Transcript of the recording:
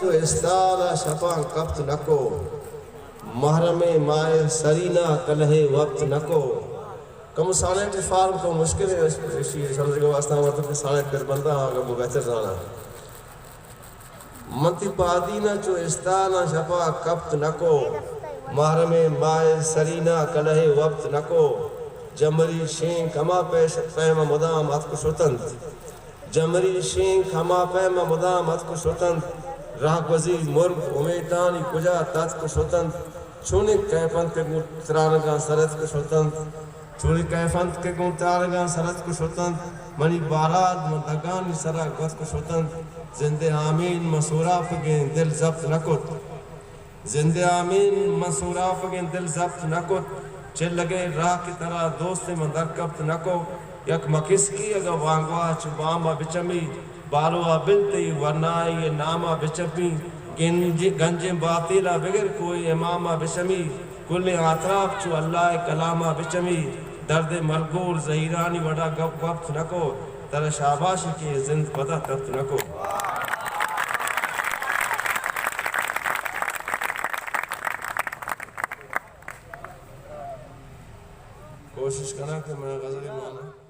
چو استارا شفا کفت نکو محرم مائے سرینا کلہ وقت نکو کم سانے کے فارم کو مشکل ہے اسی سمجھ کے واسطہ مطلب کہ سانے پر بندہ آگا وہ بہتر جانا منتی پادینا چو استانا شفا کفت نکو محرم مائے سرینا کلہ وقت نکو جمری شین کما پیم مدام ات کو شتند جمری شین کما پیم مدام ات کو شتند راہ گزی مرگ امیدانی کجا تات کو شتند چونی کیفنت کے گترانگاں سرد کو شتند چونی کیفنت کے گترانگاں سرد کو شتند منی باراد مدگانی سرا گت کو شتند زندے آمین مسورا فگین دل زبط نکت زندے آمین مسورا فگین دل زبط نکت چل لگے راہ کی طرح دوست مندرکبت نکو یک مکس کی اگا وانگوا چباما بچمی بالوا بلتی ورنائی ناما بچمی گنج باطیلا بگر کوئی اماما بچمی کل اطراف چو اللہ کلاما بچمی درد ملگور زہیرانی وڈا گپ وقت نکو تر شاباش کی زند پتہ تفت نکو کوشش کرنا کہ میں غزل مانا